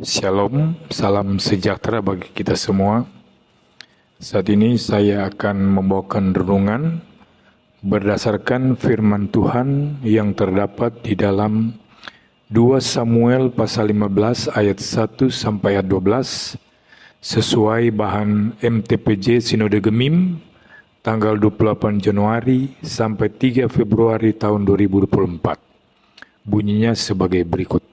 Shalom, salam sejahtera bagi kita semua. Saat ini saya akan membawakan renungan berdasarkan firman Tuhan yang terdapat di dalam 2 Samuel pasal 15 ayat 1 sampai ayat 12 sesuai bahan MTPJ Sinode Gemim tanggal 28 Januari sampai 3 Februari tahun 2024. Bunyinya sebagai berikut.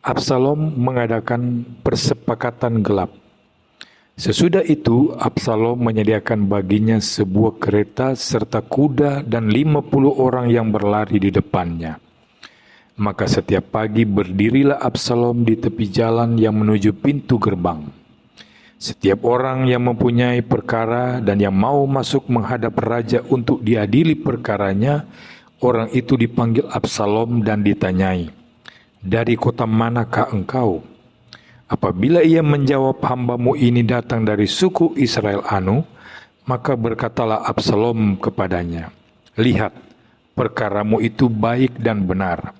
Absalom mengadakan persepakatan gelap. Sesudah itu, Absalom menyediakan baginya sebuah kereta serta kuda dan 50 orang yang berlari di depannya. Maka setiap pagi berdirilah Absalom di tepi jalan yang menuju pintu gerbang. Setiap orang yang mempunyai perkara dan yang mau masuk menghadap raja untuk diadili perkaranya, orang itu dipanggil Absalom dan ditanyai, "Dari kota manakah engkau?" Apabila ia menjawab, "Hambamu ini datang dari suku Israel anu," maka berkatalah Absalom kepadanya, "Lihat, perkaramu itu baik dan benar.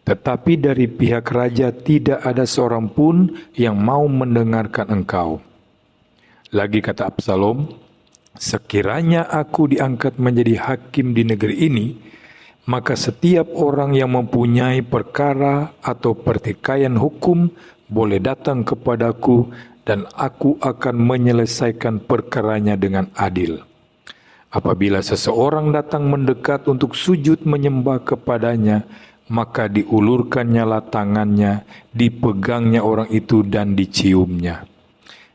Tetapi dari pihak raja tidak ada seorang pun yang mau mendengarkan engkau." Lagi kata Absalom, "Sekiranya aku diangkat menjadi hakim di negeri ini, maka setiap orang yang mempunyai perkara atau pertikaian hukum boleh datang kepadaku dan aku akan menyelesaikan perkaranya dengan adil. Apabila seseorang datang mendekat untuk sujud menyembah kepadanya, maka diulurkannyalah tangannya, dipegangnya orang itu dan diciumnya."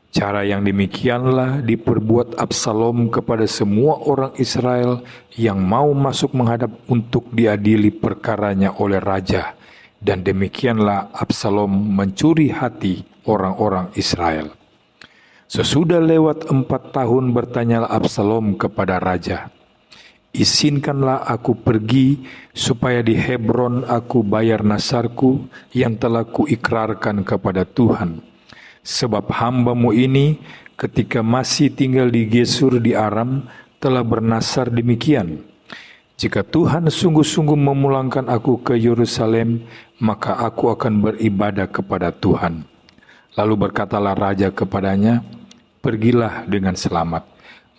Cara yang demikianlah diperbuat Absalom kepada semua orang Israel yang mau masuk menghadap untuk diadili perkaranya oleh raja. Dan demikianlah Absalom mencuri hati orang-orang Israel. Sesudah lewat 4 tahun bertanyalah Absalom kepada raja, "Izinkanlah aku pergi supaya di Hebron aku bayar nasarku yang telah kuikrarkan kepada Tuhan. Sebab hambamu ini ketika masih tinggal di Gesur di Aram telah bernasar demikian, jika Tuhan sungguh-sungguh memulangkan aku ke Yerusalem, maka aku akan beribadah kepada Tuhan." Lalu berkatalah raja kepadanya, "Pergilah dengan selamat."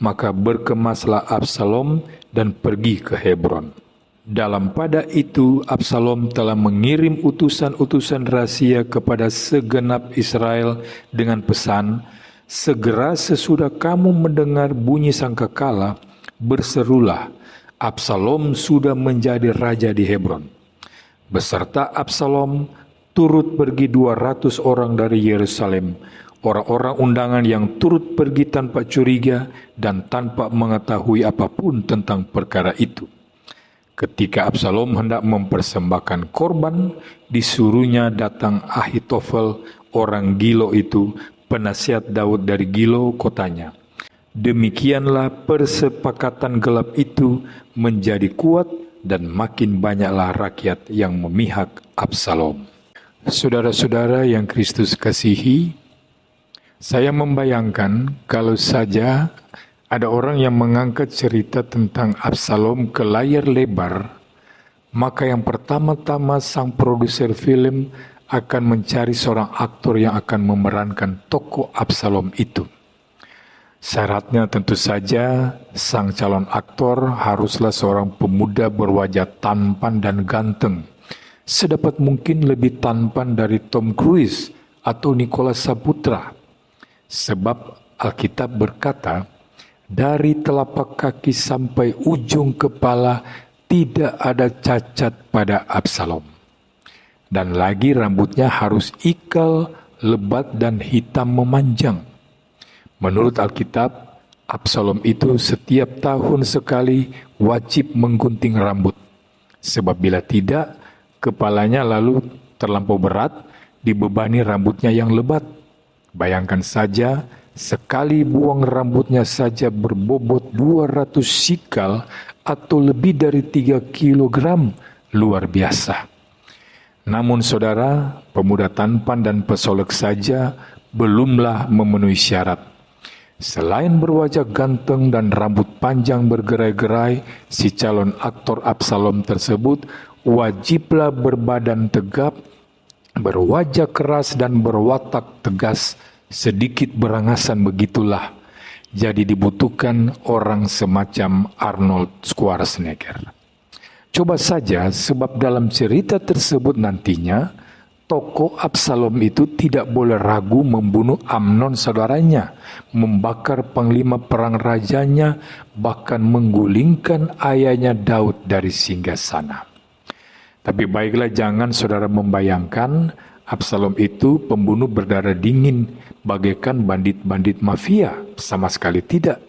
Maka berkemaslah Absalom dan pergi ke Hebron. Dalam pada itu Absalom telah mengirim utusan-utusan rahasia kepada segenap Israel dengan pesan, "Segera sesudah kamu mendengar bunyi sangkakala, berserulah, Absalom sudah menjadi raja di Hebron." Beserta Absalom turut pergi 200 orang dari Yerusalem, orang-orang undangan yang turut pergi tanpa curiga dan tanpa mengetahui apapun tentang perkara itu. Ketika Absalom hendak mempersembahkan korban, disuruhnya datang Ahitofel, orang Gilo itu, penasihat Daud dari Gilo kotanya. Demikianlah persepakatan gelap itu menjadi kuat dan makin banyaklah rakyat yang memihak Absalom. Saudara-saudara yang Kristus kasihi, saya membayangkan kalau saja ada orang yang mengangkat cerita tentang Absalom ke layar lebar, maka yang pertama-tama sang produser film akan mencari seorang aktor yang akan memerankan tokoh Absalom itu. Syaratnya tentu saja sang calon aktor haruslah seorang pemuda berwajah tampan dan ganteng, sedapat mungkin lebih tampan dari Tom Cruise atau Nicholas Saputra. Sebab Alkitab berkata, dari telapak kaki sampai ujung kepala tidak ada cacat pada Absalom. Dan lagi rambutnya harus ikal, lebat dan hitam memanjang. Menurut Alkitab, Absalom itu setiap tahun sekali wajib menggunting rambut. Sebab bila tidak, kepalanya lalu terlampau berat, dibebani rambutnya yang lebat. Bayangkan saja, sekali buang rambutnya saja berbobot 200 sikal atau lebih dari 3 kilogram, luar biasa. Namun saudara, pemuda tampan dan pesolek saja belumlah memenuhi syarat. Selain berwajah ganteng dan rambut panjang bergerai-gerai, si calon aktor Absalom tersebut wajiblah berbadan tegap berwajah keras dan berwatak tegas, sedikit berangasan begitulah. Jadi dibutuhkan orang semacam Arnold Schwarzenegger. Coba saja, sebab dalam cerita tersebut nantinya, tokoh Absalom itu tidak boleh ragu membunuh Amnon saudaranya, membakar panglima perang rajanya, bahkan menggulingkan ayahnya Daud dari singgasana. Tapi baiklah, jangan saudara membayangkan Absalom itu pembunuh berdarah dingin, bagaikan bandit-bandit mafia. Sama sekali tidak.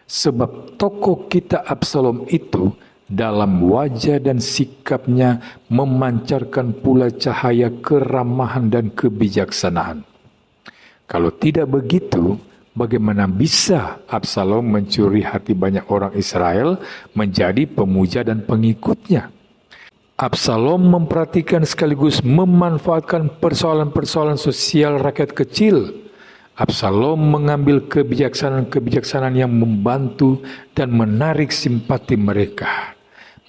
Sebab tokoh kita Absalom itu dalam wajah dan sikapnya memancarkan pula cahaya keramahan dan kebijaksanaan. Kalau tidak begitu, bagaimana bisa Absalom mencuri hati banyak orang Israel menjadi pemuja dan pengikutnya? Absalom memperhatikan sekaligus memanfaatkan persoalan-persoalan sosial rakyat kecil. Absalom mengambil kebijaksanaan-kebijaksanaan yang membantu dan menarik simpati mereka.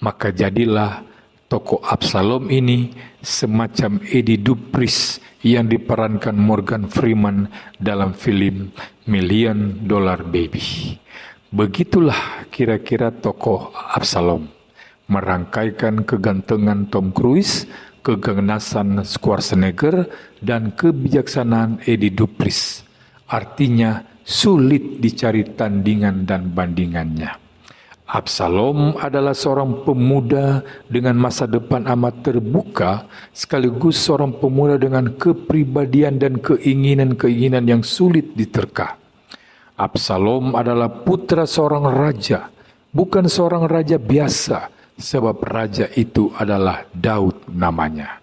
Maka jadilah tokoh Absalom ini semacam Eddie Dupris yang diperankan Morgan Freeman dalam film $1 Million Baby. Begitulah kira-kira tokoh Absalom. Merangkaikan kegantengan Tom Cruise, keganasan Schwarzenegger, dan kebijaksanaan Eddie Dupris. Artinya sulit dicari tandingan dan bandingannya. Absalom adalah seorang pemuda dengan masa depan amat terbuka, sekaligus seorang pemuda dengan kepribadian dan keinginan-keinginan yang sulit diterka. Absalom adalah putra seorang raja, bukan seorang raja biasa, sebab raja itu adalah Daud namanya.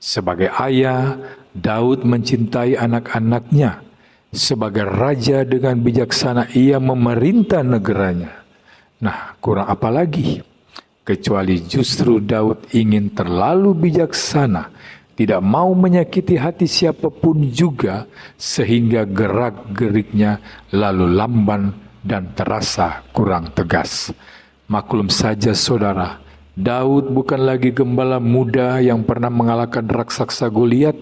Sebagai ayah, Daud mencintai anak-anaknya. Sebagai raja dengan bijaksana ia memerintah negaranya. Nah, kurang apa lagi? Kecuali justru Daud ingin terlalu bijaksana, tidak mau menyakiti hati siapapun juga, sehingga gerak-geriknya lalu lamban dan terasa kurang tegas. Maklum saja saudara, Daud bukan lagi gembala muda yang pernah mengalahkan raksasa Goliat,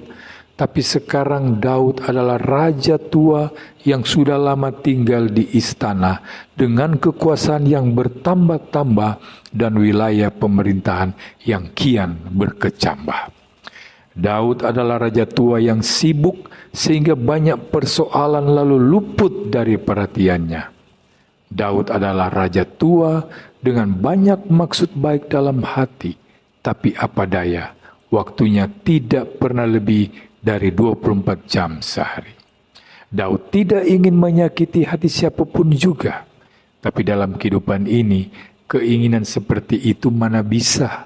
tapi sekarang Daud adalah raja tua yang sudah lama tinggal di istana dengan kekuasaan yang bertambah-tambah dan wilayah pemerintahan yang kian berkecambah. Daud adalah raja tua yang sibuk sehingga banyak persoalan lalu luput dari perhatiannya. Daud adalah raja tua dengan banyak maksud baik dalam hati, tapi apa daya, waktunya tidak pernah lebih dari 24 jam sehari. Daud tidak ingin menyakiti hati siapapun juga, tapi dalam kehidupan ini, keinginan seperti itu mana bisa.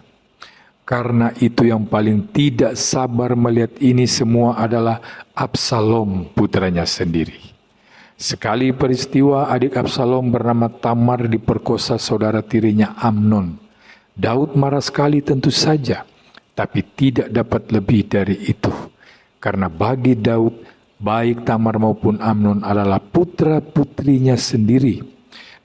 Karena itu yang paling tidak sabar melihat ini semua adalah Absalom putranya sendiri. Sekali peristiwa adik Absalom bernama Tamar diperkosa saudara tirinya Amnon. Daud marah sekali tentu saja, tapi tidak dapat lebih dari itu. Karena bagi Daud, baik Tamar maupun Amnon adalah putra-putrinya sendiri.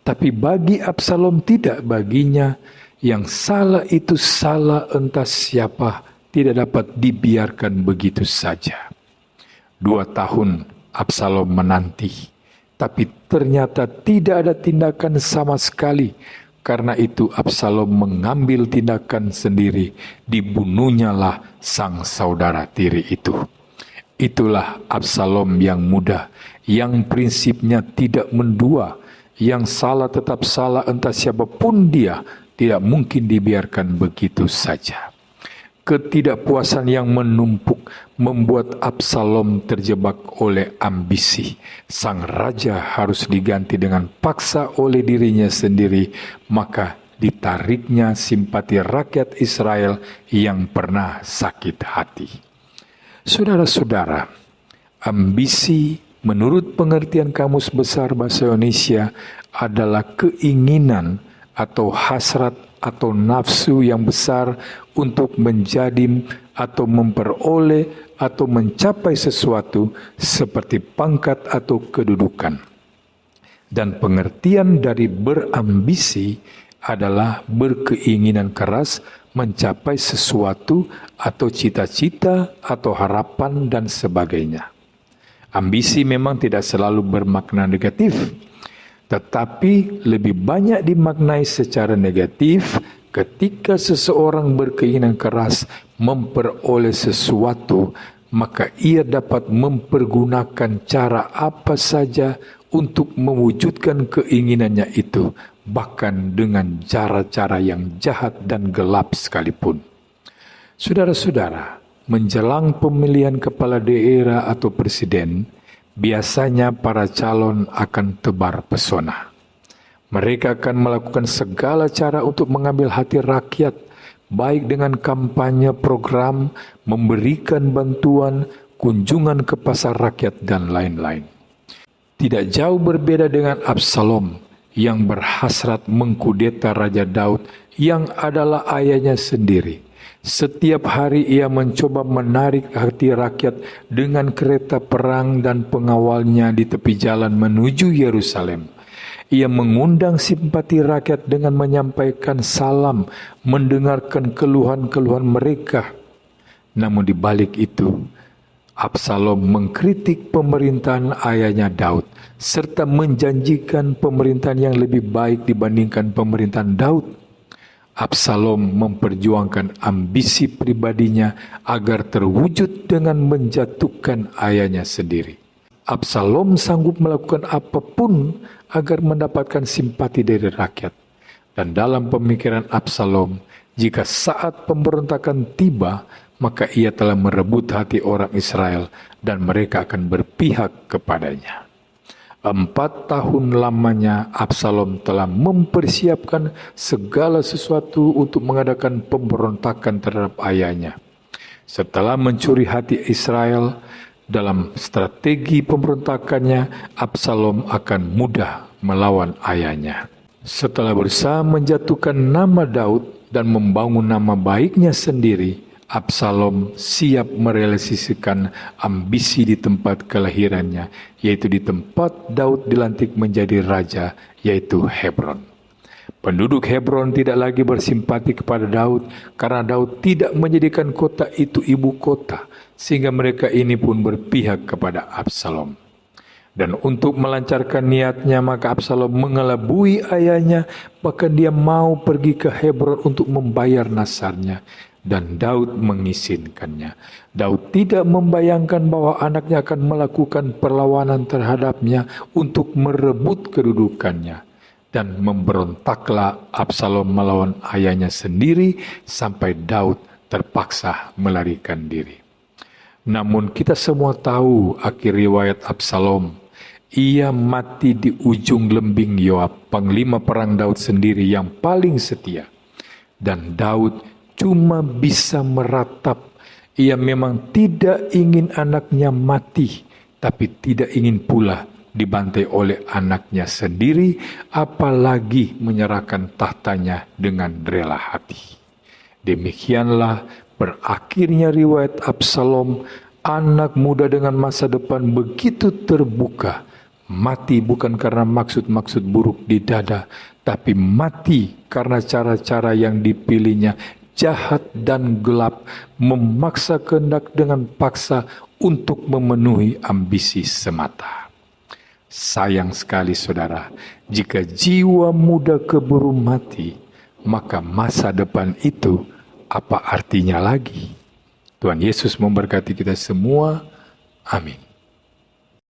Tapi bagi Absalom tidak, baginya yang salah itu salah entah siapa, tidak dapat dibiarkan begitu saja. 2 tahun Absalom menanti, tapi ternyata tidak ada tindakan sama sekali. Karena itu Absalom mengambil tindakan sendiri, dibunuhnyalah sang saudara tiri itu. Itulah Absalom yang muda, yang prinsipnya tidak mendua, yang salah tetap salah entah siapapun dia, tidak mungkin dibiarkan begitu saja. Ketidakpuasan yang menumpuk membuat Absalom terjebak oleh ambisi. Sang raja harus diganti dengan paksa oleh dirinya sendiri, maka ditariknya simpati rakyat Israel yang pernah sakit hati. Saudara-saudara, ambisi menurut pengertian Kamus Besar Bahasa Indonesia adalah keinginan atau hasrat atau nafsu yang besar untuk menjadi atau memperoleh atau mencapai sesuatu seperti pangkat atau kedudukan. Dan pengertian dari berambisi adalah berkeinginan keras mencapai sesuatu atau cita-cita atau harapan dan sebagainya. Ambisi memang tidak selalu bermakna negatif, tetapi lebih banyak dimaknai secara negatif ketika seseorang berkeinginan keras memperoleh sesuatu, maka ia dapat mempergunakan cara apa saja untuk mewujudkan keinginannya itu, bahkan dengan cara-cara yang jahat dan gelap sekalipun. Saudara-saudara, menjelang pemilihan kepala daerah atau presiden, biasanya para calon akan tebar pesona. Mereka akan melakukan segala cara untuk mengambil hati rakyat, baik dengan kampanye program, memberikan bantuan, kunjungan ke pasar rakyat, dan lain-lain. Tidak jauh berbeda dengan Absalom yang berhasrat mengkudeta Raja Daud yang adalah ayahnya sendiri. Setiap hari ia mencoba menarik hati rakyat dengan kereta perang dan pengawalnya di tepi jalan menuju Yerusalem. Ia mengundang simpati rakyat dengan menyampaikan salam, mendengarkan keluhan-keluhan mereka. Namun di balik itu, Absalom mengkritik pemerintahan ayahnya Daud, serta menjanjikan pemerintahan yang lebih baik dibandingkan pemerintahan Daud. Absalom memperjuangkan ambisi pribadinya agar terwujud dengan menjatuhkan ayahnya sendiri. Absalom sanggup melakukan apapun agar mendapatkan simpati dari rakyat. Dan dalam pemikiran Absalom, jika saat pemberontakan tiba, maka ia telah merebut hati orang Israel dan mereka akan berpihak kepadanya. 4 tahun lamanya Absalom telah mempersiapkan segala sesuatu untuk mengadakan pemberontakan terhadap ayahnya. Setelah mencuri hati Israel dalam strategi pemberontakannya, Absalom akan mudah melawan ayahnya. Setelah berusaha menjatuhkan nama Daud dan membangun nama baiknya sendiri, Absalom siap merealisasikan ambisi di tempat kelahirannya, yaitu di tempat Daud dilantik menjadi raja, yaitu Hebron. Penduduk Hebron tidak lagi bersimpati kepada Daud karena Daud tidak menjadikan kota itu ibu kota, sehingga mereka ini pun berpihak kepada Absalom. Dan untuk melancarkan niatnya, maka Absalom mengelabui ayahnya, bahkan dia mau pergi ke Hebron untuk membayar nasarnya. Dan Daud mengizinkannya. Daud tidak membayangkan bahwa anaknya akan melakukan perlawanan terhadapnya untuk merebut kedudukannya. Dan memberontaklah Absalom melawan ayahnya sendiri sampai Daud terpaksa melarikan diri. Namun kita semua tahu akhir riwayat Absalom. Ia mati di ujung lembing Yoab, panglima perang Daud sendiri yang paling setia. Dan Daud cuma bisa meratap. Ia memang tidak ingin anaknya mati, tapi tidak ingin pula dibantai oleh anaknya sendiri, apalagi menyerahkan tahtanya dengan rela hati. Demikianlah berakhirnya riwayat Absalom, anak muda dengan masa depan begitu terbuka. Mati bukan karena maksud-maksud buruk di dada, tapi mati karena cara-cara yang dipilihnya jahat dan gelap, memaksa kehendak dengan paksa untuk memenuhi ambisi semata. Sayang sekali saudara, jika jiwa muda keburu mati, maka masa depan itu apa artinya lagi? Tuhan Yesus memberkati kita semua. Amin.